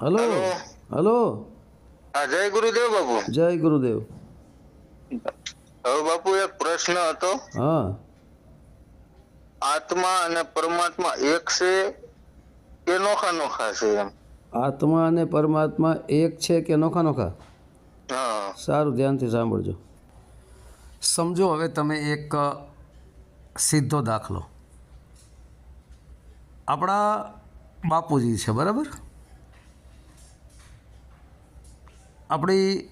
Hello. Hello. Hello. હા, જય ગુરુદેવ બાપુ. જય ગુરુદેવ. હવે બાપુ એક પ્રશ્ન હતો. હા. આત્મા અને પરમાત્મા એક છે કે નોખા નોખા છે એમ? આત્મા અને પરમાત્મા એક છે કે નોખા નોખા? હા. સારું, ધ્યાનથી સાંભળજો. સમજો હવે તમે એક સીધો દાખલો. આપણા બાપુજી છે, બરાબર? આપણી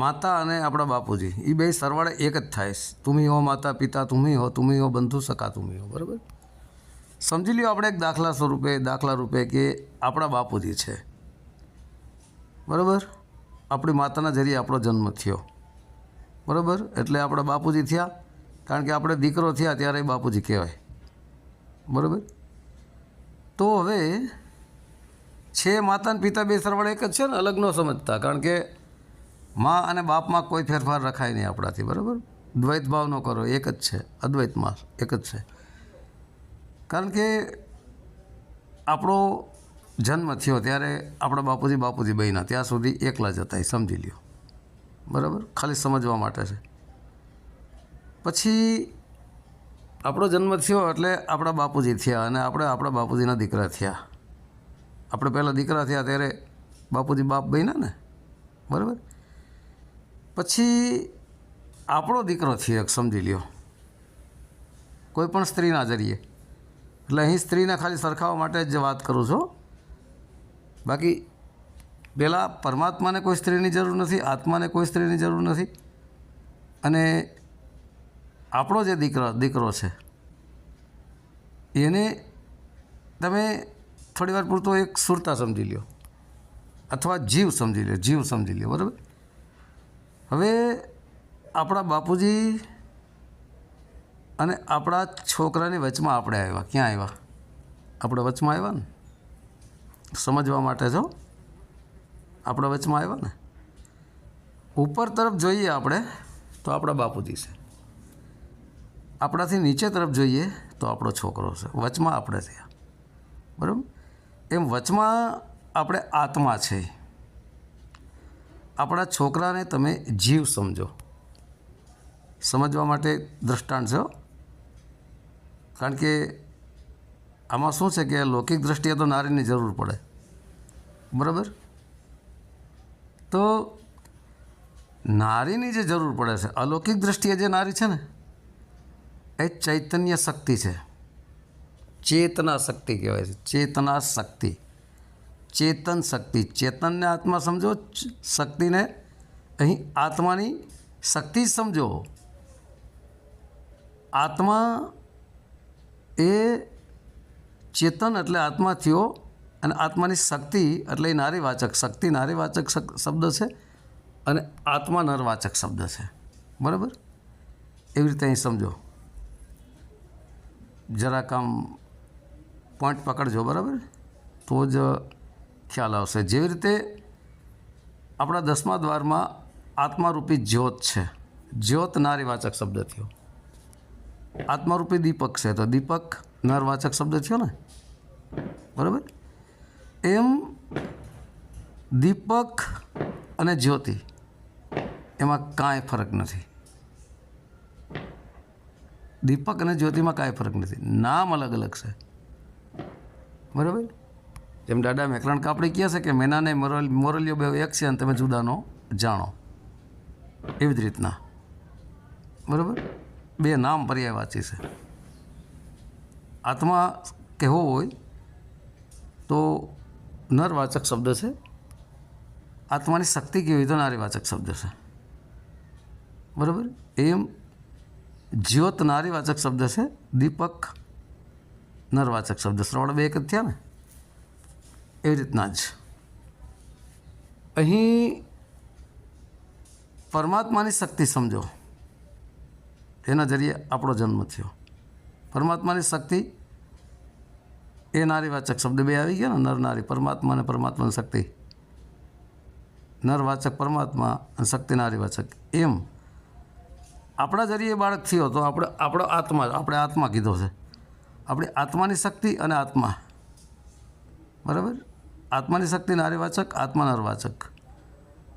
માતા અને આપણા બાપુજી એ બે સરવાળે એક જ થાય. તુમી હો માતા પિતા, તુમી હો બંધુ સખા, તુમી હો, બરાબર? સમજી લ્યો આપણે એક દાખલા રૂપે કે આપણા બાપુજી છે, બરાબર? આપણી માતાના જરીએ આપણો જન્મ થયો, બરાબર? એટલે આપણા બાપુજી થયા, કારણ કે આપણે દીકરો થયા ત્યારે બાપુજી કહેવાય, બરાબર? તો હવે છે માતા અને પિતા બે સરવાળે એક જ છે ને, અલગ ન સમજતા, કારણ કે મા અને બાપમાં કોઈ ફેરફાર રખાય નહીં આપણાથી, બરાબર? દ્વૈત ભાવ ન કરો, એક જ છે, અદ્વૈતમાં એક જ છે. કારણ કે આપણો જન્મ થયો ત્યારે આપણા બાપુજી બન્યા ત્યાં સુધી એકલા જ હતા, એ સમજી લ્યો, બરાબર? ખાલી સમજવા માટે છે. પછી આપણો જન્મ થયો એટલે આપણા બાપુજી થયા અને આપણે આપણા બાપુજીના દીકરા થયા. આપણે પહેલાં દીકરા થયા ત્યારે બાપુજી બાપ બન્યા ને, બરાબર? પછી આપણો દીકરો થયો, સમજી લ્યો, કોઈ પણ સ્ત્રીના જરીએ. એટલે અહીં સ્ત્રીને ખાલી સરખાવવા માટે જ વાત કરું છું. બાકી પહેલાં પરમાત્માને કોઈ સ્ત્રીની જરૂર નથી, આત્માને કોઈ સ્ત્રીની જરૂર નથી. અને આપણો જે દીકરો છે એને તમે થોડી વાર પૂરતો એક સુરતા સમજી લ્યો, અથવા જીવ સમજી લ્યો, બરાબર? હવે આપણા બાપુજી અને આપણા છોકરાની વચમાં આપણે આવ્યા. ક્યાં આવ્યા? આપણે વચમાં આવ્યા ને, સમજવા માટે જો આપણા વચમાં આવ્યા ને. ઉપર તરફ જોઈએ આપણે તો આપણા બાપુજી છે, આપણાથી નીચે તરફ જોઈએ તો આપણો છોકરો છે, વચમાં આપણે થયા, બરાબર? એમ વચમાં આપણે આત્મા છે. આપણા છોકરાને તમે જીવ સમજો, સમજવા માટે દ્રષ્ટાંત છે. કારણ કે આમાં શું છે કે લૌકિક દૃષ્ટિએ તો નારીની જરૂર પડે, બરાબર? તો નારીની જે જરૂર પડે છે, અલૌકિક દૃષ્ટિએ જે નારી છે ને એ ચૈતન્ય શક્તિ છે, ચેતના શક્તિ કહેવાય છે. ચેતના શક્તિ, ચેતન શક્તિ. ચેતનને આત્મા સમજો, શક્તિને અહીં આત્માની શક્તિ સમજો. આત્મા એ ચેતન એટલે આત્મા થયો, અને આત્માની શક્તિ એટલે એ નારીવાચક. શક્તિ નારીવાચક શબ્દ છે અને આત્મા નરવાચક શબ્દ છે, બરાબર? એવી રીતે અહીં સમજો, જરાક આમ પોઈન્ટ પકડજો, બરાબર? તો જ ખ્યાલ આવશે. જેવી રીતે આપણા 10મા દ્વારમાં આત્મારૂપી જ્યોત છે. જ્યોત નારીવાચક શબ્દ થયો. આત્મારૂપી દીપક છે તો દીપક નરવાચક શબ્દ થયો ને, બરાબર? એમ દીપક અને જ્યોતિ એમાં કાંઈ ફરક નથી. દીપક અને જ્યોતિમાં કાંઈ ફરક નથી, નામ અલગ અલગ છે, બરાબર? જેમ દાદા મેકરણ કાપડી કહે છે કે મેનાને મોરલીઓ બે એક છે અને તમે જુદાનો જાણો, એવી જ રીતના, બરાબર? બે નામ પર્યાયવાચી છે. આત્મા કહેવો હોય તો નરવાચક શબ્દ છે, આત્માની શક્તિ કેવી હોય તો નારીવાચક શબ્દ છે, બરાબર? એમ જ્યોત નારીવાચક શબ્દ છે, દીપક નરવાચક શબ્દ. શ્રવણ બે એક જ થયા ને, એવી રીતના જ અહીં પરમાત્માની શક્તિ સમજો. એના જરીએ આપણો જન્મ થયો. પરમાત્માની શક્તિ એ નારીવાચક શબ્દ બે આવી ગયા ને, નર નારી. પરમાત્મા અને પરમાત્માની શક્તિ, નરવાચક પરમાત્મા અને શક્તિ નારીવાચક. એમ આપણા જરીએ બાળક થયો તો આપણે આત્મા કીધો છે. આપણી આત્માની શક્તિ અને આત્મા બરાબર. આત્માની શક્તિ નારીવાચક, આત્મા નરવાચક.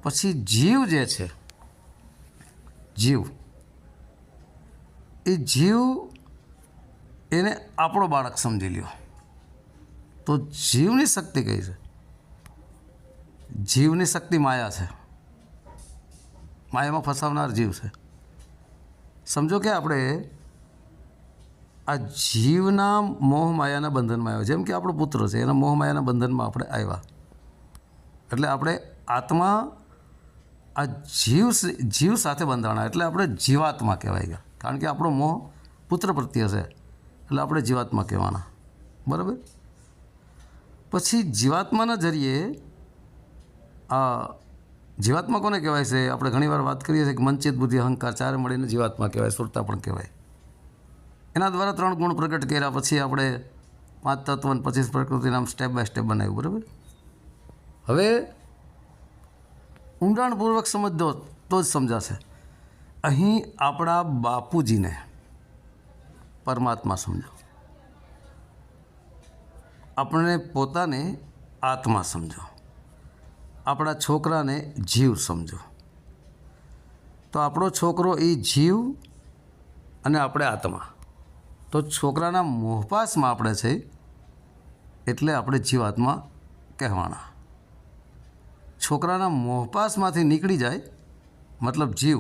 પછી જીવ જે છે, જીવ, એ જીવ એને આપણો બાળક સમજી લ્યો. તો જીવની શક્તિ કઈ છે? જીવની શક્તિ માયા છે. માયામાં ફસાવનાર જીવ છે. સમજો કે આપણે આ જીવના મોહ માયાના બંધનમાં આવ્યા. જેમ કે આપણો પુત્ર છે, એના મોહ માયાના બંધનમાં આપણે આવ્યા. એટલે આપણે આત્મા આ જીવ સાથે બંધાણા, એટલે આપણે જીવાત્મા કહેવાય ગયા. કારણ કે આપણો મોહ પુત્ર પ્રત્યે છે, એટલે આપણે જીવાત્મા કહેવાના. બરાબર. પછી જીવાત્માના જરીએ જીવાત્મા કોને કહેવાય છે? આપણે ઘણીવાર વાત કરીએ છીએ કે મન, ચિત્ત, બુદ્ધિ, અહંકાર ચારે મળીને જીવાત્મા કહેવાય, સુરતા પણ કહેવાય. એના દ્વારા 3 ગુણ પ્રગટ કર્યા. પછી આપણે 5 તત્વ અને 25 પ્રકૃતિને આમ સ્ટેપ બાય સ્ટેપ બનાવ્યું. બરાબર. હવે ઊંડાણપૂર્વક સમજો તો જ સમજાશે. અહીં આપણા બાપુજીને પરમાત્મા સમજો, આપણે પોતાને આત્મા સમજો, આપણા છોકરાને જીવ સમજો. તો આપણો છોકરો એ જીવ અને આપણે આત્મા. તો છોકરાના મોહપાસમાં આપણે છે, એટલે આપણે જીવાત્મા કહેવાના. છોકરાના મોહપાસમાંથી નીકળી જાય, મતલબ જીવ.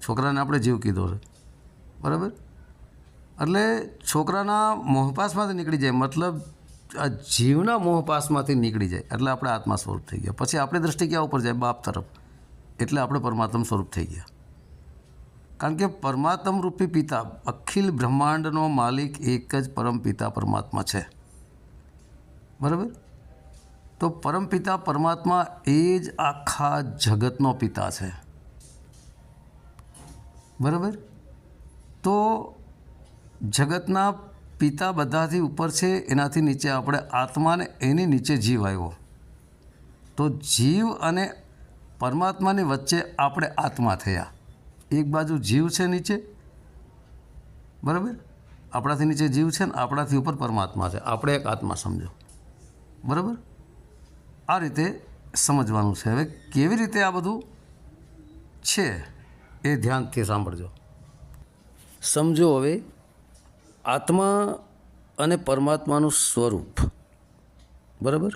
છોકરાને આપણે જીવ કીધો છે. બરાબર. એટલે છોકરાના મોહપાસમાંથી નીકળી જાય, મતલબ આ જીવના મોહપાસમાંથી નીકળી જાય, એટલે આપણે આત્મા સ્વરૂપ થઈ ગયા. પછી આપણી દ્રષ્ટિ ક્યાં ઉપર જાય? બાપ તરફ. એટલે આપણે પરમાત્મ સ્વરૂપ થઈ ગયા. કારણ કે પરમાત્મ રૂપી પિતા, અખિલ બ્રહ્માંડનો માલિક એક જ પરમ પિતા પરમાત્મા છે. બરાબર. તો પરમપિતા પરમાત્મા એ જ આખા જગતનો પિતા છે. બરાબર. તો જગતના પિતા બધાથી ઉપર છે, એનાથી નીચે આપણે આત્માને, એની નીચે જીવ આવ્યો. તો જીવ અને પરમાત્માની વચ્ચે આપણે આત્મા થયા. એક બાજુ જીવ છે નીચે, બરાબર, આપણાથી નીચે જીવ છે ને આપણાથી ઉપર પરમાત્મા છે. આપણે એક આત્મા સમજો. બરાબર. આ રીતે સમજવાનું છે. હવે કેવી રીતે આ બધું છે એ ધ્યાનથી સાંભળજો. સમજો હવે આત્મા અને પરમાત્માનું સ્વરૂપ. બરાબર.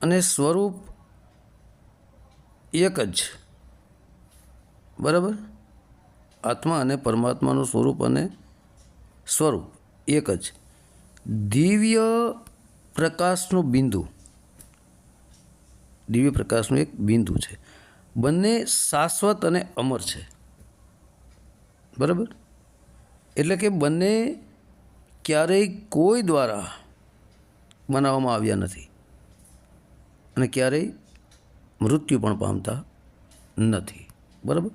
અને સ્વરૂપ એક જ. બરાબર. આત્મા અને પરમાત્માનું સ્વરૂપ અને સ્વરૂપ એક જ. દિવ્ય પ્રકાશનું બિંદુ, દિવ્ય પ્રકાશનું એક બિંદુ છે. બંને શાશ્વત અને અમર છે. બરાબર. એટલે કે બંને ક્યારેય કોઈ દ્વારા બનાવવામાં આવ્યા નથી અને ક્યારેય મૃત્યુ પણ પામતા નથી. બરાબર.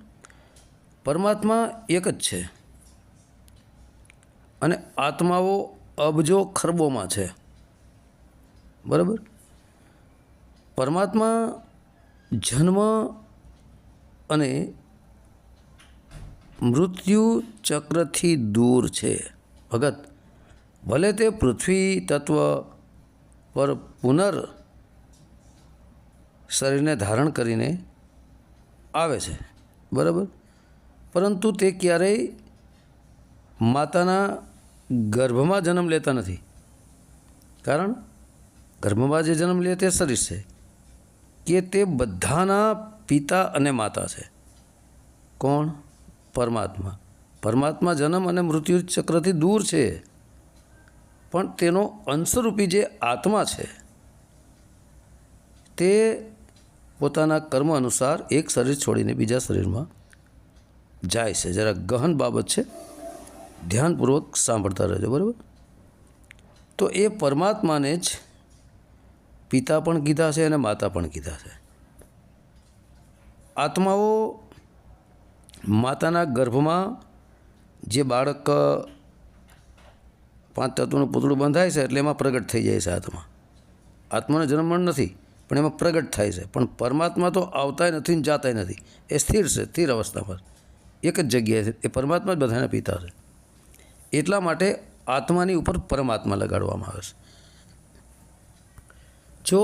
પરમાત્મા એક જ છે અને આત્માઓ અબજો ખરબોમાં છે. બરાબર. પરમાત્મા જન્મ અને મૃત્યુ ચક્રથી દૂર છે. ભગત, ભલે તે પૃથ્વી તત્વ પર પુનર શરીરને ધારણ કરીને આવે છે. બરાબર. પરંતુ તે ક્યારેય માતાના ગર્ભમાં જન્મ લેતા નથી. કારણ ગર્ભમાં જે જન્મ લે તે શરીર છે, કે તે બધાના પિતા અને માતા છે. કોણ? પરમાત્મા. પરમાત્મા જન્મ અને મૃત્યુ ચક્રથી દૂર છે, પણ તેનો અંશરૂપી જે આત્મા છે તે પોતાના કર્મ અનુસાર એક શરીર છોડીને બીજા શરીરમાં જાય છે. જરા ગહન બાબત છે, ધ્યાનપૂર્વક સાંભળતા રહેજો. બરાબર. તો એ પરમાત્માને જ પિતા પણ કીધા છે અને માતા પણ કીધા છે. આત્માઓ માતાના ગર્ભમાં જે બાળક 5 તત્વનું પૂતળું બંધાય છે એટલે એમાં પ્રગટ થઈ જાય છે આત્મા. આત્માનો જન્મ નથી, પણ એમાં પ્રગટ થાય છે. પણ પરમાત્મા તો આવતાય નથી ને જાતાય નથી. એ સ્થિર છે, સ્થિર અવસ્થામાં એક જ જગ્યાએ છે. એ પરમાત્મા જ બધાના પિતા છે. એટલા માટે આત્માની ઉપર પરમાત્મા લગાડવામાં આવે છે. જો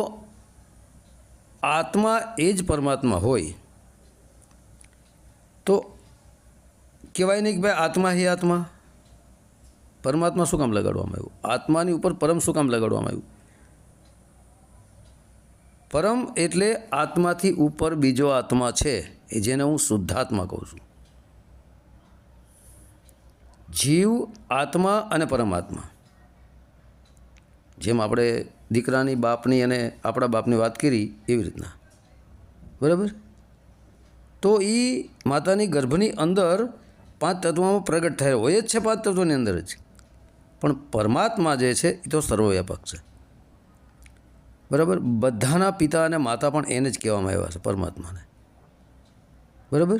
આત્મા એ જ પરમાત્મા હોય તો કહેવાય નહીં કે ભાઈ આત્મા હી આત્મા. પરમાત્મા શું કામ લગાડવામાં આવ્યું? આત્માની ઉપર પરમ શું કામ લગાડવામાં આવ્યું? પરમ એટલે આત્માથી ઉપર બીજો આત્મા છે, એ જેને હું શુદ્ધાત્મા કહું છું. જીવ, આત્મા અને પરમાત્મા. જેમ આપણે દીકરાની બાપની અને આપણા બાપની વાત કરી એવી રીતના, બરાબર? તો એ માતાની ગર્ભની અંદર 5 તત્વોમાં પ્રગટ થયેલો હોય જ છે, 5 તત્વોની અંદર જ. પણ પરમાત્મા જે છે એ તો સર્વવ્યાપક છે, બરાબર? બધાના પિતા અને માતા પણ એને જ કહેવામાં આવ્યા છે, પરમાત્માને, બરાબર?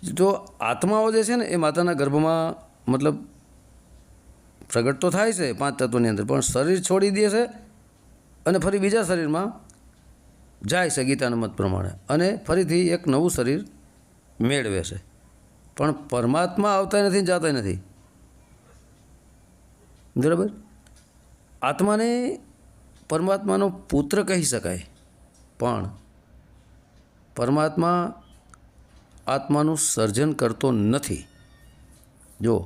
તો આત્માઓ જે છે ને એ માતાના ગર્ભમાં મતલબ પ્રગટ તો થાય છે 5 તત્વોની અંદર, પણ શરીર છોડી દે છે અને ફરી બીજા શરીરમાં જાય છે ગીતાના મત પ્રમાણે, અને ફરીથી એક નવું શરીર મેળવે છે. પણ પરમાત્મા આવતા નથી, જાતા નથી, બરાબર? આત્માને પરમાત્માનો પુત્ર કહી શકાય, પણ પરમાત્મા આત્માનું સર્જન કરતો નથી. જો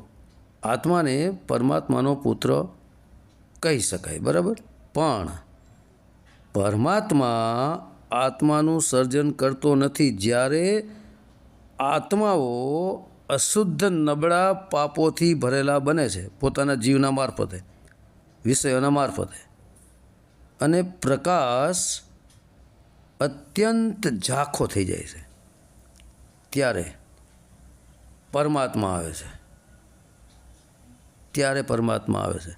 આત્માને પરમાત્માનો પુત્ર કહી શકાય, બરાબર? પણ પરમાત્મા આત્માનું સર્જન કરતો નથી. જ્યારે આત્માઓ અશુદ્ધ નબળા પાપોથી ભરેલા બને છે પોતાના જીવના મારફતે, વિષયોના મારફતે, અને પ્રકાશ અત્યંત ઝાંખો થઈ જાય છે, ત્યારે પરમાત્મા આવે છે. ત્યારે પરમાત્મા આવે છે,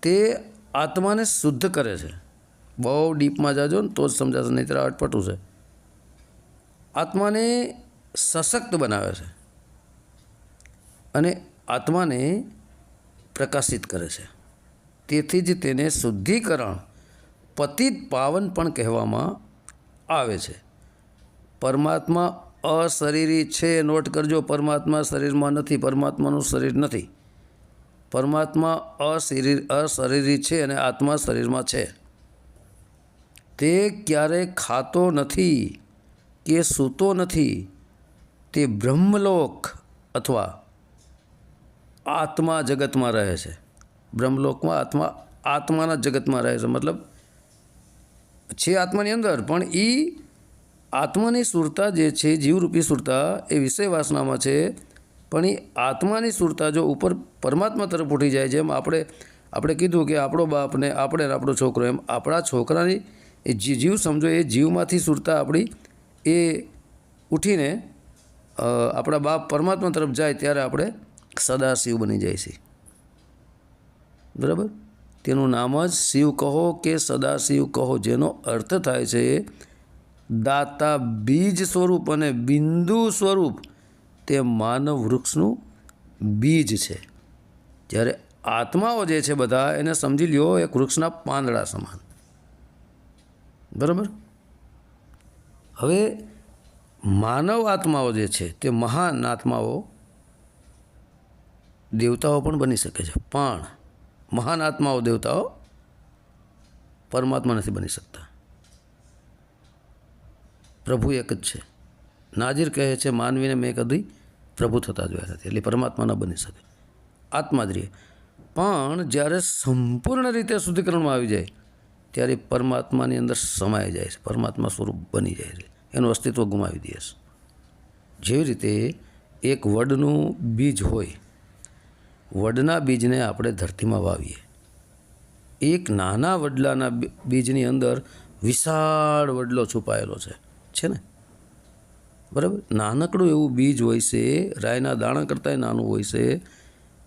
તે આત્માને શુદ્ધ કરે છે. બહુ ડીપમાં જાજો ને તો જ સમજાશે, નહીંતર અટપટું છે. આત્માને સશક્ત બનાવે છે અને આત્માને પ્રકાશિત કરે છે. તેથી જ તેને શુદ્ધિકરણ, પતિત પાવન પણ કહેવામાં આવે છે. પરમાત્મા અશરીરી છે, નોટ કરજો. પરમાત્મા શરીરમાં નથી, પરમાત્માનું શરીર નથી. પરમાત્મા અશરીરી છે અને આત્મા શરીરમાં છે. તે ક્યારેય ખાતો નથી કે સૂતો નથી. તે બ્રહ્મલોક અથવા આત્મા જગતમાં રહે છે. બ્રહ્મલોકમાં આત્માના જગતમાં રહે છે, મતલબ છે આત્માની અંદર, પણ એ આત્માની સુરતા જે છે, જીવરૂપી સુરતા, એ વિષય વાસનામાં છે. પણ એ આત્માની સુરતા જો ઉપર પરમાત્મા તરફ ઉઠી જાય, જેમ આપણે કીધું કે આપણો બાપ ને આપણે ને આપણો છોકરો, એમ આપણા છોકરાની એ જીવ સમજો, એ જીવમાંથી સુરતા આપણી એ ઉઠીને આપણા બાપ પરમાત્મા તરફ જાય, ત્યારે આપણે સદાશિવ બની જાય છે, બરાબર? તેનું નામ જ શિવ કહો કે સદાશિવ કહો, જેનો અર્થ થાય છે દાતા બીજ સ્વરૂપ અને બિંદુ સ્વરૂપ. તે માનવ વૃક્ષનું બીજ છે. જ્યારે આત્માઓ જે છે બધા, એને સમજી લ્યો એક વૃક્ષના પાંદડા સમાન, બરાબર? હવે માનવ આત્માઓ જે છે તે મહાન આત્માઓ, દેવતાઓ પણ બની શકે છે, પણ મહાન આત્માઓ, દેવતાઓ, પરમાત્મા નથી બની શકતા. પ્રભુ એક જ છે. નાજીર કહે છે, માનવીને મેં કદી પ્રભુ થતા જોયા નથી. એટલે પરમાત્મા ન બની શકે, આત્મા જ રહે. પણ જ્યારે સંપૂર્ણ રીતે શુદ્ધિકરણમાં આવી જાય, ત્યારે પરમાત્માની અંદર સમાઈ જાય છે, પરમાત્મા સ્વરૂપ બની જાય છે, એનું અસ્તિત્વ ગુમાવી દે છે. જેવી રીતે એક વડનું બીજ હોય, વડના બીજને આપણે ધરતીમાં વાવીએ. એક નાના વડલાના બીજની અંદર વિશાળ વડલો છુપાયેલો છે ને, બરાબર? નાનકડું એવું બીજ હોય છે, રાયના દાણા કરતાં નાનું હોય છે.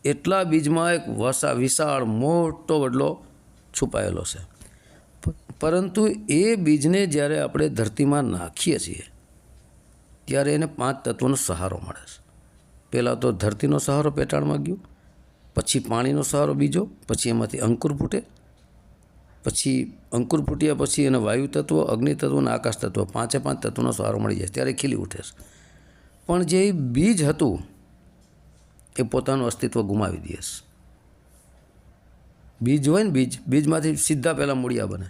એટલા બીજમાં એક વિશાળ મોટો વડલો છુપાયેલો છે. પરંતુ એ બીજને જ્યારે આપણે ધરતીમાં નાખીએ છીએ, ત્યારે એને 5 તત્વોનો સહારો મળે છે. પહેલાં તો ધરતીનો સહારો પેટાળમાં ગયો, પછી પાણીનો સહારો બીજો, પછી એમાંથી અંકુર ફૂટે, પછી અંકુર ફૂટ્યા પછી એને વાયુ તત્વ, અગ્નિ તત્વ અને આકાશ તત્વ, 5 તત્વોનો સહારો મળી જાય, ત્યારે ખીલી ઉઠે છે. પણ જે બીજ હતું એ પોતાનું અસ્તિત્વ ગુમાવી દે છે. બીજ હોય ને બીજમાંથી સીધા પહેલાં મૂળિયા બને.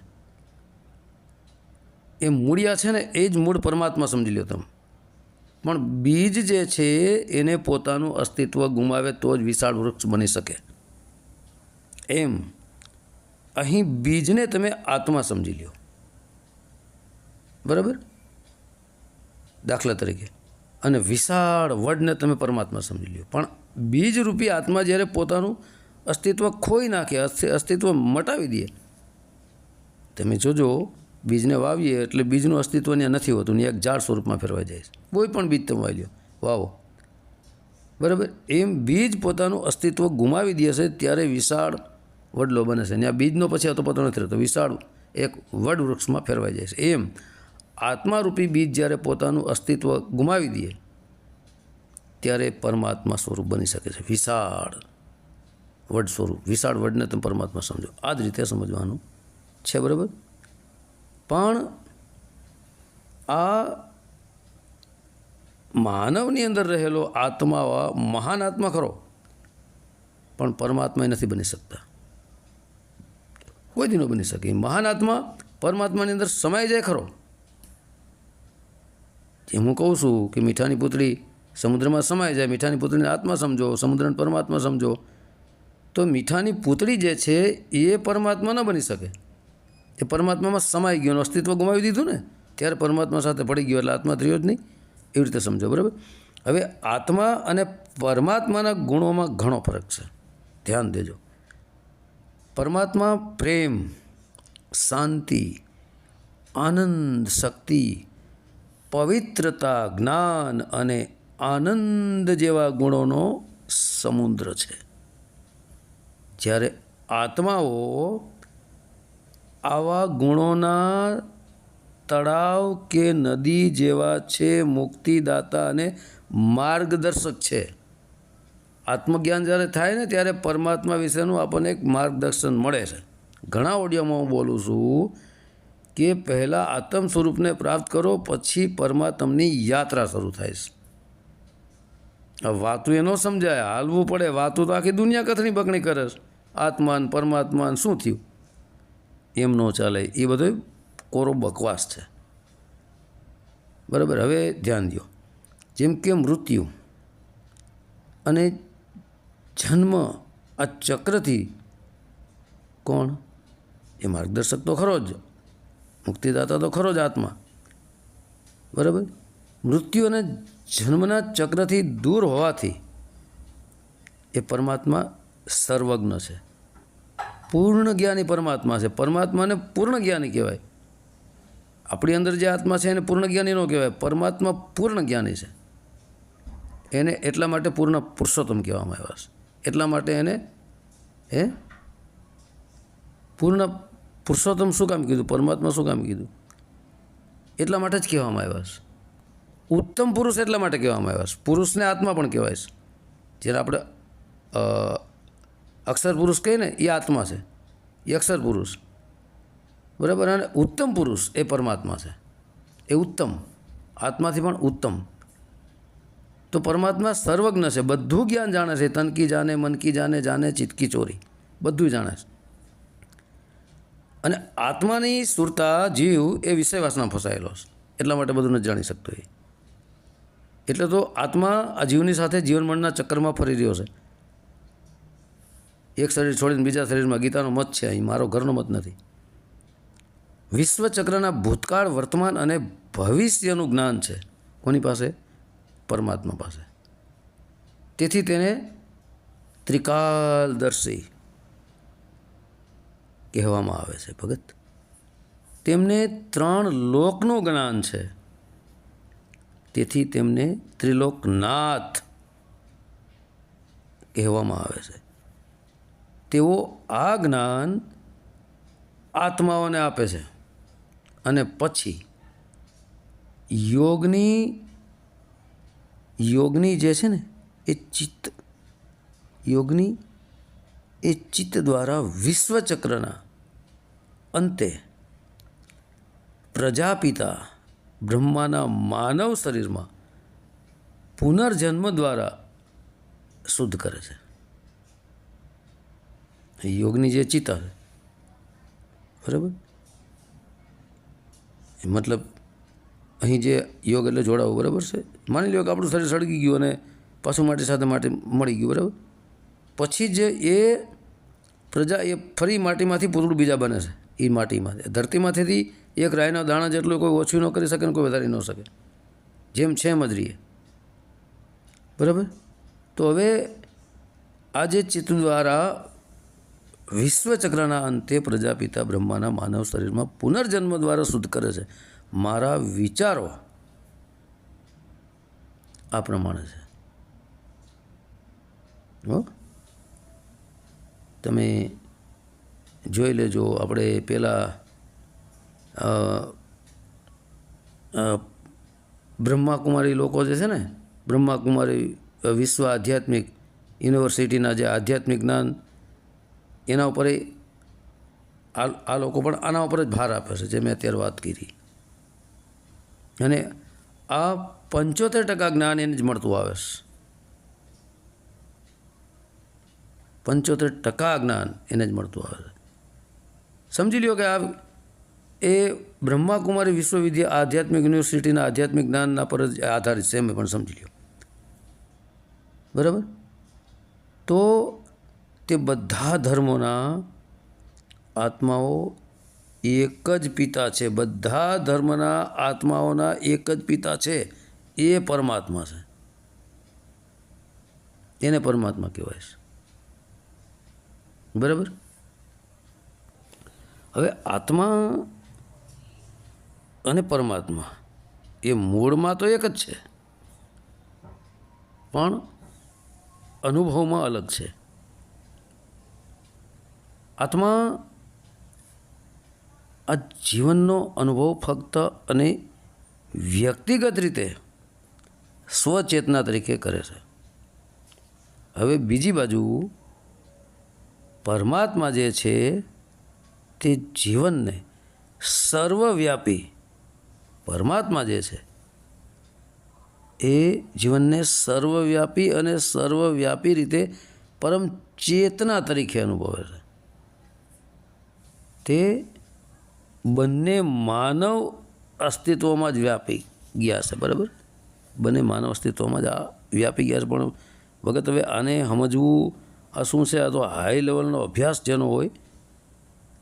એ મૂળિયા છે ને એ જ મૂળ પરમાત્મા સમજી લો તમે. પણ બીજ જે છે એને પોતાનું અસ્તિત્વ ગુમાવે તો જ વિશાળ વૃક્ષ બની શકે. એમ અહીં બીજને તમે આત્મા સમજી લો, બરાબર, દાખલા તરીકે, અને વિશાળ વડને તમે પરમાત્મા સમજી લો. પણ બીજરૂપી આત્મા જ્યારે પોતાનું અસ્તિત્વ ખોઈ નાખે, અસ્તિત્વ મટાવી દે, તમે જોજો બીજને વાવીએ એટલે બીજનું અસ્તિત્વ ત્યાં નથી હોતું, ત્યાં એક ઝાડ સ્વરૂપમાં ફેરવાઈ જાય છે. કોઈ પણ બીજ તમે વાવી લો, વાવો, બરાબર. એમ બીજ પોતાનું અસ્તિત્વ ગુમાવી દે છે ત્યારે વિશાળ વડલો બને છે. ત્યાં બીજનો પછી અતોપતો નથી રહેતો, વિશાળ એક વડ વૃક્ષમાં ફેરવાઈ જાય છે. એમ આત્મારૂપી બીજ જ્યારે પોતાનું અસ્તિત્વ ગુમાવી દે ત્યારે પરમાત્મા સ્વરૂપ બની શકે છે, વિશાળ વડ સ્વરૂપ. વિશાળ વડને તમે પરમાત્મા સમજો, આ જ રીતે સમજવાનું છે, બરાબર. પણ આ માનવની અંદર રહેલો આત્મા મહાન આત્મા ખરો, પણ પરમાત્મા નથી બની શકતા, કોઈ દી ન બની શકે. મહાન આત્મા પરમાત્માની અંદર સમાઈ જાય ખરો. જેમ હું કહું છું કે મીઠાની પૂતળી સમુદ્રમાં સમાઈ જાય, મીઠાની પૂતળીને આત્મા સમજો, સમુદ્રને પરમાત્મા સમજો, તો મીઠાની પૂતળી જે છે એ પરમાત્મા ન બની શકે. એ પરમાત્મામાં સમાઈ ગયો, અસ્તિત્વ ગુમાવી દીધું ને, ત્યારે પરમાત્મા સાથે પડી ગયો એટલે આત્મા થયો જ નહીં. એવી રીતે સમજો, બરાબર. હવે આત્મા અને પરમાત્માના ગુણોમાં ઘણો ફરક છે, ધ્યાન દેજો. પરમાત્મા પ્રેમ, શાંતિ, આનંદ, શક્તિ, પવિત્રતા, જ્ઞાન અને આનંદ જેવા ગુણોનો સમુદ્ર છે. જ્યારે આત્માઓ આવા ગુણોના તળાવ કે નદી જેવા છે, મુક્તિદાતા અને માર્ગદર્શક છે. આત્મજ્ઞાન જ્યારે થાય ને ત્યારે પરમાત્મા વિશેનું આપણને એક માર્ગદર્શન મળે છે. ઘણા ઓડિયોમાં હું બોલું છું કે પહેલાં આત્મ સ્વરૂપને પ્રાપ્ત કરો, પછી પરમાત્માની યાત્રા શરૂ થાય છે. વાતું એ ન સમજાય, હાલવું પડે. વાતું તો આખી દુનિયા કથની બકણી કરે છે, આત્માન પરમાત્માન શું થયું, એમ ન ચાલે. એ બધો કોરો બકવાસ છે, બરાબર. હવે ધ્યાન દો, જેમ કે મૃત્યુ અને જન્મ, આ ચક્રથી કોણ? એ માર્ગદર્શક તો ખરો જ, મુક્તિદાતા તો ખરો જ આત્મા, બરાબર. મૃત્યુ અને જન્મના ચક્રથી દૂર હોવાથી એ પરમાત્મા સર્વજ્ઞ છે, પૂર્ણ જ્ઞાની પરમાત્મા છે. પરમાત્માને પૂર્ણ જ્ઞાની કહેવાય. આપણી અંદર જે આત્મા છે એને પૂર્ણ જ્ઞાની ન કહેવાય, પરમાત્મા પૂર્ણ જ્ઞાની છે. એને એટલા માટે પૂર્ણ પુરુષોત્તમ કહેવામાં આવ્યા છે. એટલા માટે એને પૂર્ણ પુરુષોત્તમ શું કામ કીધું, પરમાત્મા શું કામ કીધું, એટલા માટે જ કહેવામાં આવ્યા છે. ઉત્તમ પુરુષ એટલા માટે કહેવામાં આવ્યા છે. પુરુષને આત્મા પણ કહેવાય છે. જ્યારે આપણે અક્ષર પુરુષ કહીએ ને એ આત્મા છે, એ અક્ષર પુરુષ, બરાબર. અને ઉત્તમ પુરુષ એ પરમાત્મા છે, એ ઉત્તમ, આત્માથી પણ ઉત્તમ. તો પરમાત્મા સર્વજ્ઞ છે, બધું જ્ઞાન જાણે છે. તનકી જાને, મનકી જાને, જાને ચિત્તકી ચોરી, બધું જાણે છે. અને આત્માની સુરતા જીવ એ વિષય વાસના ફસાયેલો છે, એટલા માટે બધું નથી જાણી શકતો. એટલે તો આત્મા આ જીવની સાથે જીવન મરણના ચક્કરમાં ફરી રહ્યો છે. એક શરીર છોડીને બીજા શરીરમાં. ગીતાનો મત છે, અહીં મારો ઘરનો મત નથી. વિશ્વચક્રના ભૂતકાળ, વર્તમાન અને ભવિષ્યનું જ્ઞાન છે કોની પાસે? પરમાત્મા પાસે. તેથી તેને ત્રિકાલદર્શી કહેવામાં આવે છે, ભગત. તેમને 3 લોકનું જ્ઞાન છે, તેથી તેમને ત્રિલોકનાથ કહેવામાં આવે છે. તેઓ આ જ્ઞાન આત્માઓને આપે છે અને પછી યોગની જે છે ને એ ચિત્ત દ્વારા વિશ્વચક્રના અંતે પ્રજાપિતા બ્રહ્માના માનવ શરીરમાં પુનર્જન્મ દ્વારા શુદ્ધ કરે છે. યોગની જે ચિતા છે, બરાબર, મતલબ અહીં જે યોગ એટલે જોડાવું, બરાબર છે. માની લો કે આપણું શરીર સળગી ગયું અને પાછું માટી સાથે માટી મળી ગયું, બરાબર. પછી જ એ પ્રજા એ ફરી માટીમાંથી પૂતળું બીજા બને છે. એ માટીમાંથી ધરતીમાંથી એક રાયના દાણા જેટલું કોઈ ઓછું ન કરી શકે ને કોઈ વધારી ન શકે, જેમ છે એમ જ રહીએ, બરાબર. તો હવે આ જે ચિત્ત દ્વારા વિશ્વચક્રના અંતે પ્રજાપિતા બ્રહ્માના માનવ શરીરમાં પુનર્જન્મ દ્વારા શુદ્ધ કરે છે. મારા વિચારો આ પ્રમાણે છે. હો, તમે જોઈ લેજો. આપણે પહેલાં બ્રહ્માકુમારી લોકો જે છે ને, બ્રહ્માકુમારી વિશ્વ આધ્યાત્મિક યુનિવર્સિટીના જે આધ્યાત્મિક જ્ઞાન, એના ઉપર આ લોકો પણ આના ઉપર જ ભાર આપે છે, જે મેં અત્યારે વાત કરી. અને આ 75% જ્ઞાન એને જ મળતું આવે છે. 75% જ્ઞાન એને જ મળતું આવે છે. સમજી લ્યો કે આ એ બ્રહ્માકુમારી વિશ્વવિદ્યા આધ્યાત્મિક યુનિવર્સિટીના આધ્યાત્મિક જ્ઞાનના પર જ આધારિત છે, એમ પણ સમજી લ્યો, બરાબર. તો તે બધા ધર્મોના આત્માઓ એક જ પિતા છે. બધા ધર્મના આત્માઓના એક જ પિતા છે, એ પરમાત્મા છે. એને પરમાત્મા કહેવાય છે, બરાબર. હવે આત્મા અને પરમાત્મા એ મૂળમાં તો એક જ છે, પણ અનુભવમાં અલગ છે. આત્મા આ જીવનનો અનુભવ ફક્ત અને વ્યક્તિગત રીતે સ્વચેતના તરીકે કરે છે. હવે બીજી બાજુ પરમાત્મા જે છે તે જીવનને સર્વવ્યાપી, પરમાત્મા જે છે એ જીવનને સર્વવ્યાપી અને સર્વવ્યાપી રીતે પરમ ચેતના તરીકે અનુભવે છે. તે બંને માનવ અસ્તિત્વમાં જ વ્યાપી ગયા છે, બરાબર. બંને માનવ અસ્તિત્વમાં જ આ વ્યાપી ગયા છે. પણ વખત હવે આને સમજવું આ શું છે, આ તો હાઈ લેવલનો અભ્યાસ જેનો હોય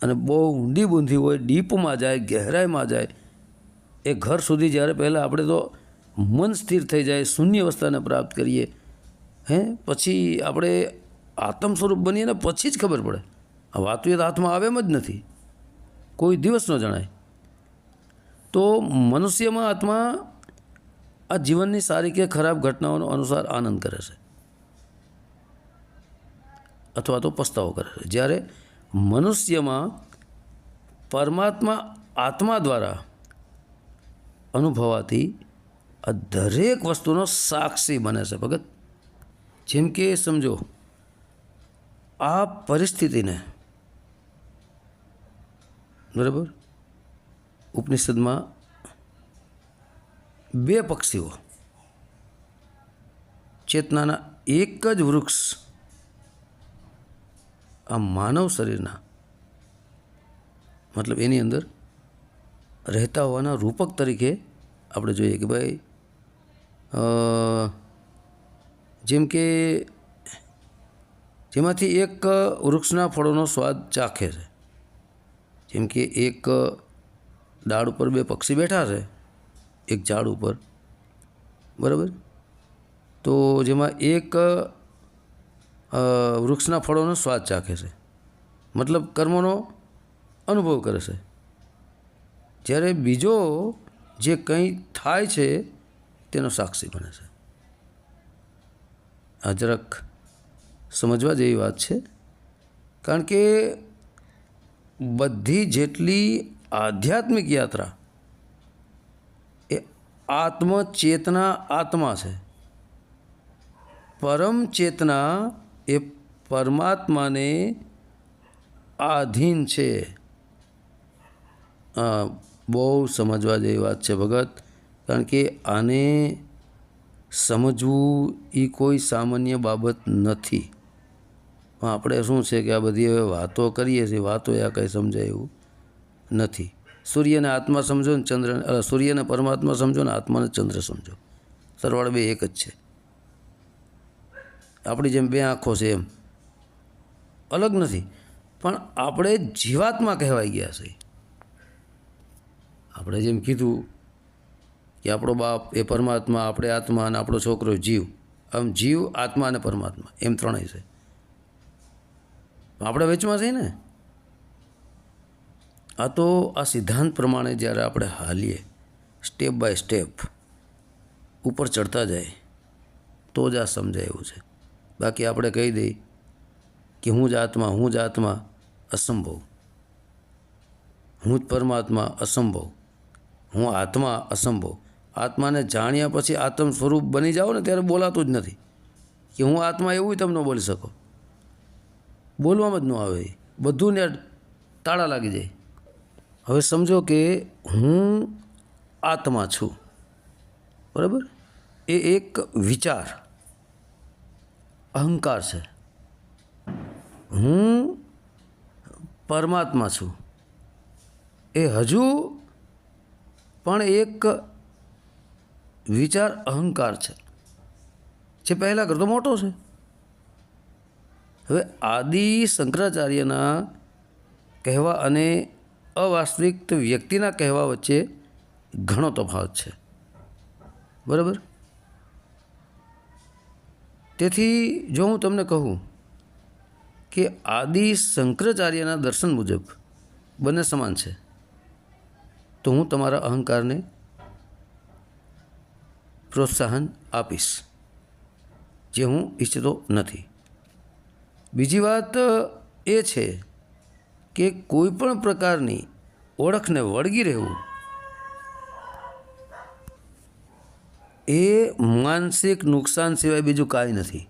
અને બહુ ઊંડી બૂંધી હોય, ડીપમાં જાય, ગહેરાઈમાં જાય, એ ઘર સુધી જ્યારે પહેલાં આપણે તો મન સ્થિર થઈ જાય, શૂન્ય અવસ્થાને પ્રાપ્ત કરીએ, પછી આપણે આત્મ સ્વરૂપ બનીએ ને પછી જ ખબર પડે. આ વાતું એ તો હાથમાં આવે એમ જ નથી, કોઈ દિવસ ન જણાય. તો મનુષ્યમાં આત્મા આ જીવનની સારી કે ખરાબ ઘટનાઓનો અનુસાર આનંદ કરે છે અથવા તો પસ્તાવો કરે છે. જ્યારે મનુષ્યમાં પરમાત્મા આત્મા દ્વારા અનુભવાતી આ દરેક વસ્તુનો સાક્ષી બને છે, ભગત. જેમ કે સમજો આ પરિસ્થિતિને, બરાબર, ઉપનિષદમાં 2 પક્ષીઓ ચેતનાના એક જ વૃક્ષ આ માનવ શરીરના મતલબ એની અંદર રહેતા હોવાના રૂપક તરીકે આપણે જોઈએ કે ભાઈ જેમ કે જેમાંથી એક વૃક્ષના ફળોનો સ્વાદ ચાખે છે. જેમ કે એક ડાળ ઉપર 2 પક્ષી બેઠા છે, એક ઝાડ ઉપર, બરાબર. તો જેમાં એક વૃક્ષના ફળોનો સ્વાદ ચાખે છે, મતલબ કર્મોનો અનુભવ કરે છે. જ્યારે બીજો જે કંઈ થાય છે તેનો સાક્ષી બને છે. આ જરાક સમજવા જેવી વાત છે, કારણ કે બધી જેટલી આધ્યાત્મિક યાત્રા એ આત્મચેતના આત્મા છે. પરમ ચેતના એ પરમાત્માને આધીન છે. બહુ સમજવા જેવી વાત છે, ભગત. કારણ કે આને સમજવું એ કોઈ સામાન્ય બાબત નથી, પણ આપણે શું છે કે આ બધી હવે વાતો કરીએ છીએ, વાતો આ કંઈ સમજાય એવું નથી. સૂર્યને આત્મા સમજો ને સૂર્યને પરમાત્મા સમજો ને આત્માને ચંદ્ર સમજો, સરવાળે બે એક જ છે. આપણી જેમ બે આંખો છે એમ અલગ નથી, પણ આપણે જીવાત્મા કહેવાઈ ગયા છે. આપણે જેમ કીધું કે આપણો બાપ એ પરમાત્મા, આપણે આત્મા અને આપણો છોકરો જીવ, આમ જીવ, આત્મા અને પરમાત્મા એમ ત્રણેય છે. આપણે વચમાં છે ને. આ તો આ સિદ્ધાંત પ્રમાણે જ્યારે આપણે હાલીએ સ્ટેપ બાય સ્ટેપ ઉપર ચડતા જાય તો જ આ સમજાય એવું છે. બાકી આપણે કહી દઈએ કે હું જ આત્મા અસંભવ, હું જ પરમાત્મા અસંભવ, હું આત્મા અસંભવ. આત્માને જાણ્યા પછી આત્મ સ્વરૂપ બની જાઓ ને ત્યારે બોલાતું જ નથી કે હું આત્મા, એવું તમે ન બોલી શકો. બોલવામાં જ ન આવે, બધું ને તાળા લાગી જાય. હવે સમજો કે હું આત્મા છું, બરાબર? એ એક વિચાર, અહંકાર છે. હું પરમાત્મા છું એ હજુ પણ એક વિચાર, અહંકાર છે, જે પહેલાં કરતો મોટો છે. હવે આદિ શંકરાચાર્યના કહેવા અને અવાસ્તવિક વ્યક્તિના કહેવા વચ્ચે ઘણો તફાવત છે, બરાબર? તેથી જો હું તમને કહું કે આદિ શંકરાચાર્યના દર્શન મુજબ બંને સમાન છે, તો હું તમારા અહંકારને પ્રોત્સાહન આપીશ, જે હું ઈચ્છતો નથી. બીજી વાત એ છે કે કોઈ પણ પ્રકારની ઓળખને વળગી રહેવું એ માનસિક નુકસાન સિવાય બીજું કાંઈ નથી.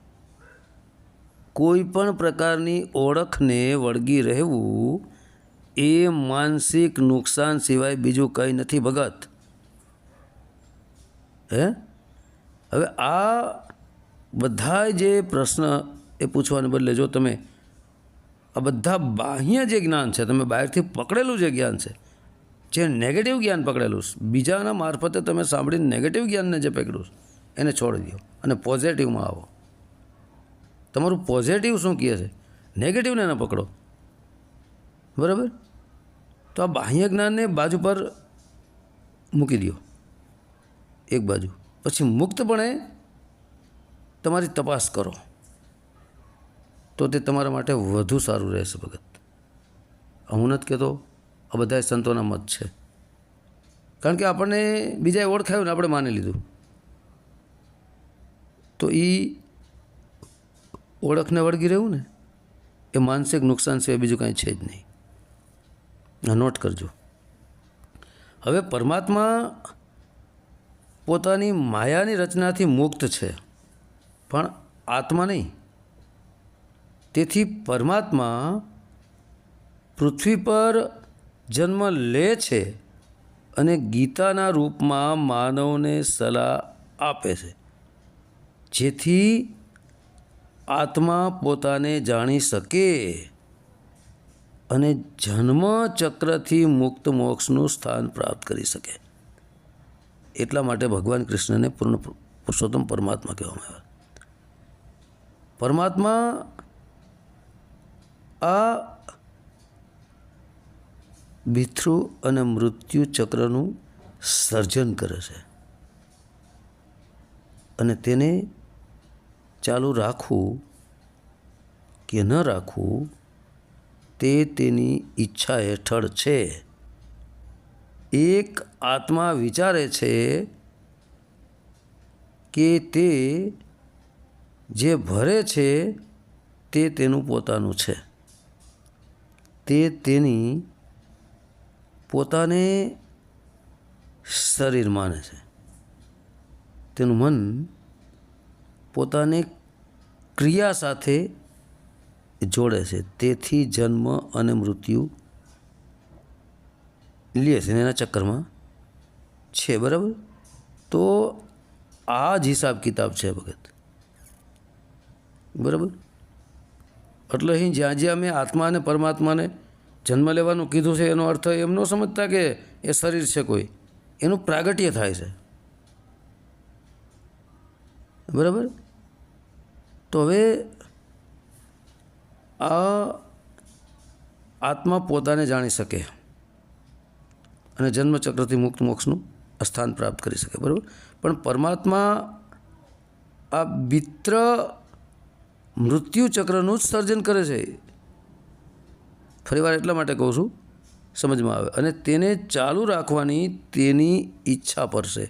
કોઈ પણ પ્રકારની ઓળખને વળગી રહેવું એ માનસિક નુકસાન સિવાય બીજું કંઈ નથી ભગત. હવે આ બધા જે પ્રશ્ન એ પૂછવાને બદલે જો તમે આ બધા બાહ્ય જે જ્ઞાન છે, તમે બહારથી પકડેલું જે જ્ઞાન છે, જે નેગેટિવ જ્ઞાન પકડેલું છે, બીજાના મારફતે તમે સાંભળીને નેગેટિવ જ્ઞાનને જે પકડ્યું છે એને છોડી દો અને પોઝિટિવમાં આવો. તમારું પોઝિટિવ શું કહે છે, નેગેટિવને ન પકડો, બરાબર? તો આ બાહ્ય જ્ઞાનને બાજુ પર મૂકી દો એક બાજુ, પછી મુક્તપણે તમારી તપાસ કરો, તો તે તમારા માટે વધુ સારું રહેશે ભગત. હું નથી કહેતો, આ બધા સંતોના મત છે, કારણ કે આપણને બીજાએ ઓળખાયું ને આપણે માની લીધું, તો એ ઓળખને વળગી રહેવું ને એ માનસિક નુકસાન સિવાય બીજું કાંઈ છે જ નહીં. આ નોટ કરજો. હવે પરમાત્મા પોતાની માયાની રચનાથી મુક્ત છે, પણ આત્મા નહીં. તેથી પરમાત્મા પૃથ્વી પર જન્મ લે છે અને ગીતાના રૂપમાં માનવને સલાહ આપે છે, જેથી આત્મા પોતાને જાણી શકે અને જન્મ ચક્રથી મુક્ત મોક્ષનું સ્થાન પ્રાપ્ત કરી શકે. એટલા માટે ભગવાન કૃષ્ણને પૂર્ણ પુરુષોત્તમ પરમાત્મા કહેવામાં આવે. પરમાત્મા આ પિતૃ અને મૃત્યુ ચક્રનું સર્જન કરે છે અને તેને ચાલુ રાખવું કે ન રાખવું તે તેની ઈચ્છા હેઠળ છે. એક આત્મા વિચારે છે કે તે જે ભરે છે તે તેનું પોતાનું છે, તે તેની પોતાને શરીર માને છે, તેનું મન પોતાની ક્રિયા સાથે જોડે છે, તેથી જન્મ અને મૃત્યુ લે છે, એના ચક્કરમાં છે, બરાબર? તો આ જ હિસાબ કિતાબ છે ભગત, બરાબર? એટલે અહીં જ્યાં જ્યાં મેં આત્મા અને પરમાત્માને જન્મ લેવાનું કીધું છે એનો અર્થ એમ ન સમજતા કે એ શરીર છે કોઈ, એનું પ્રાગટ્ય થાય છે, બરાબર. તો હવે આ આત્મા પોતાને જાણી શકે અને જન્મચક્રથી મુક્ત મોક્ષનું સ્થાન પ્રાપ્ત કરી શકે, બરાબર. પણ પરમાત્મા આ મિત્ર મૃત્યુ ચક્રનું જ સર્જન કરે છે. ફરીવાર એટલા માટે કહું છું સમજમાં આવે, અને તેને ચાલુ રાખવાની તેની ઈચ્છા પર છે.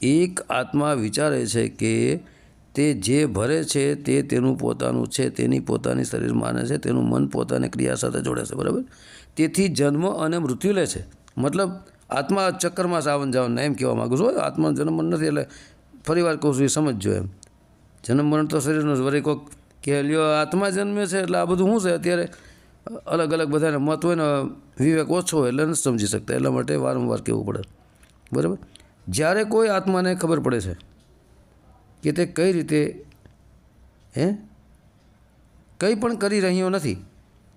એક આત્મા વિચારે છે કે તે જે ભરે છે તે તેનું પોતાનું છે, તેની પોતાની શરીર માને છે, તેનું મન પોતાની ક્રિયા સાથે જોડે છે, બરાબર. તેથી જન્મ અને મૃત્યુ લે છે. મતલબ આત્મા ચક્કરમાં સાવન જાવન એમ કહેવા માગું છું. આત્મા જન્મ મરણ નથી, એટલે ફરી વાર કહું છું એ સમજજો એમ. જન્મ મરણ તો શરીરનું જ. વળી કોઈક કે લ્યો આત્મા જન્મે છે એટલે આ બધું શું છે, અત્યારે અલગ અલગ બધાને મત હોય ને વિવેક ઓછો હોય એટલે નથી સમજી શકતા, એટલા માટે વારંવાર કહેવું પડે, બરાબર. જ્યારે કોઈ આત્માને ખબર પડે છે કે તે કઈ રીતે કંઈ પણ કરી રહ્યો નથી,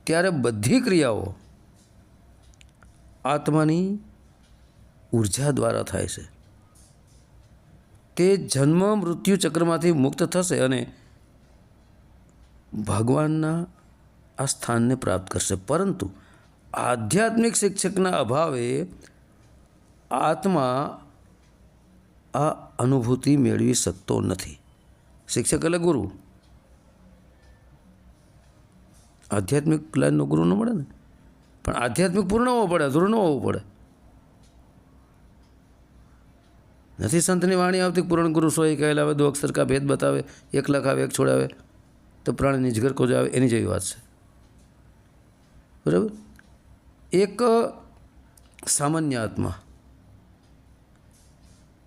ત્યારે બધી ક્રિયાઓ આત્માની ઉર્જા દ્વારા થાય છે. તે જન્મ મૃત્યુ ચક્રમાંથી મુક્ત થશે અને ભગવાનના આ સ્થાનને પ્રાપ્ત કરશે. પરંતુ આધ્યાત્મિક શિક્ષકના અભાવે આત્મા આ અનુભૂતિ મેળવી શકતો નથી. શિક્ષક એટલે ગુરુ. આધ્યાત્મિક લાઈનનો ગુરુ ન મળે ને, પણ આધ્યાત્મિક પૂર્ણ હોવો પડે, અધૂરું ન હોવું પડે. નથી સંતની વાણી આવતી પૂર્ણ ગુરુ સોય કહેલા આવે, 2 અક્ષર કા ભેદ બતાવે, 1 લખાવે 1 છોડાવે તો પ્રાણી નિજગર કો જાવે, એની જેવી વાત છે, બરાબર. એક સામાન્ય આત્મા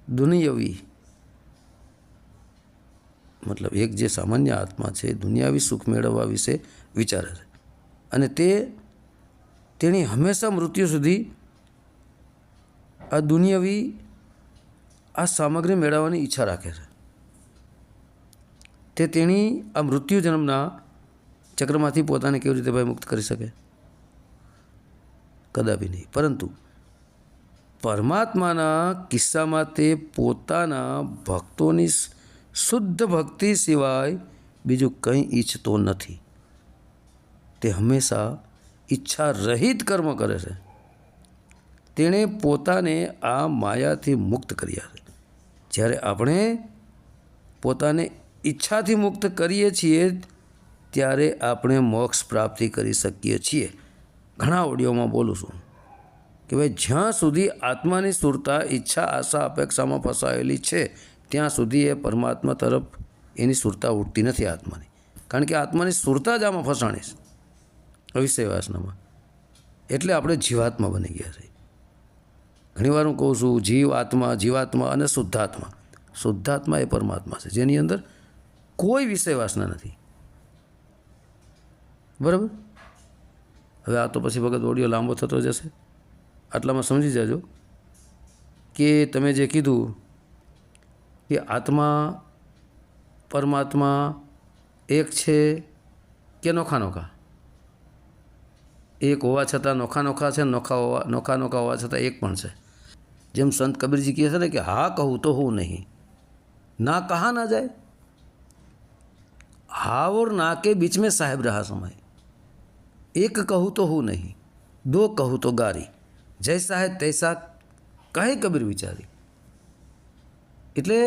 દુનિયાવી, મતલબ એક જે સામાન્ય આત્મા છે દુનિયાવી સુખ મેળવવા વિશે વિચારે છે, અને તેની હંમેશા મૃત્યુ સુધી આ દુનિયાવી આ સામગ્રી મેળવવાની ઈચ્છા રાખે છે. તેની આ મૃત્યુ જન્મના ચક્રમાંથી પોતાને કેવી રીતે ભાઈ મુક્ત કરી શકે? કદાપી નહીં. પરંતુ પરમાત્માના કિસ્સામાં તે પોતાના ભક્તોની શુદ્ધ ભક્તિ સિવાય બીજું કંઈ ઈચ્છતો નથી. તે હંમેશા ઈચ્છા રહિત કર્મ કરે છે. તેણે પોતાને આ માયાથી મુક્ત કર્યા છે. જ્યારે આપણે પોતાને ઈચ્છાથી મુક્ત કરીએ છીએ ત્યારે આપણે મોક્ષ પ્રાપ્તિ કરી શકીએ છીએ. ઘણા ઓડિયોમાં બોલું છું કે ભાઈ જ્યાં સુધી આત્માની સુરતા ઈચ્છા આશા અપેક્ષામાં ફસાયેલી છે ત્યાં સુધી એ પરમાત્મા તરફ એની સુરતા ઉઠતી નથી આત્માની. કારણ કે આત્માની સુરતા જ આમાં ફસાણી છે, અવિષય વાસનામાં. એટલે આપણે જીવાત્મા બની ગયા છે. ઘણીવાર હું કહું છું જીવાત્મા અને શુદ્ધાત્મા. શુદ્ધાત્મા એ પરમાત્મા છે જેની અંદર કોઈ વિષય વાસના નથી, બરાબર. હવે આ તો પછી વખત ઓડિયો લાંબો થતો જશે, આટલામાં સમજી જાજો કે તમે જે કીધું કે આત્મા પરમાત્મા એક છે કે નોખા એક હોવા છતાં નોખા છે, નોખા હોવા છતાં એક પણ છે. જેમ સંત કબીરજી કહે છે ને કે હા કહું તો હું નહીં, ના કહા ના જાય. હા और ना के बीच में साहेब रहा समाये. एक कहूँ तो हूँ नहीं, 2 कहूँ तो गारी, जैसा है तैसा કહે કબીર વિચારી. એટલે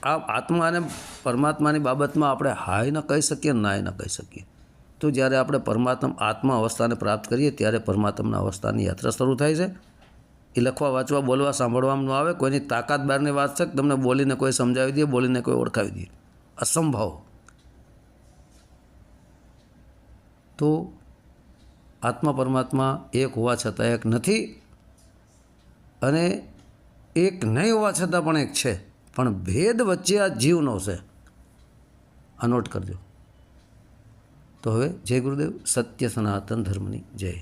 આ આત્મા અને પરમાત્માની બાબતમાં આપણે હાય ન કહી શકીએ, નાય ન કહી શકીએ. તો જ્યારે આપણે આત્મા અવસ્થાને પ્રાપ્ત કરીએ ત્યારે પરમાત્માના અવસ્થાની યાત્રા શરૂ થાય છે. એ લખવા વાંચવા બોલવા સાંભળવામાં ન આવે. કોઈની તાકાત બહારની વાત છે કે તમને બોલીને કોઈ સમજાવી દે, બોલીને કોઈ ઓળખાવી દે, અસંભવ. તો આત્મા પરમાત્મા એક હોવા છતાં એક નથી, અને એક નહીં હોવા છતાં પણ એક છે. પણ ભેદ વચ્ચે આ જીવનો છે. આ નોટ કરજો. તો હવે જય ગુરુદેવ. સત્ય સનાતન ધર્મની જય.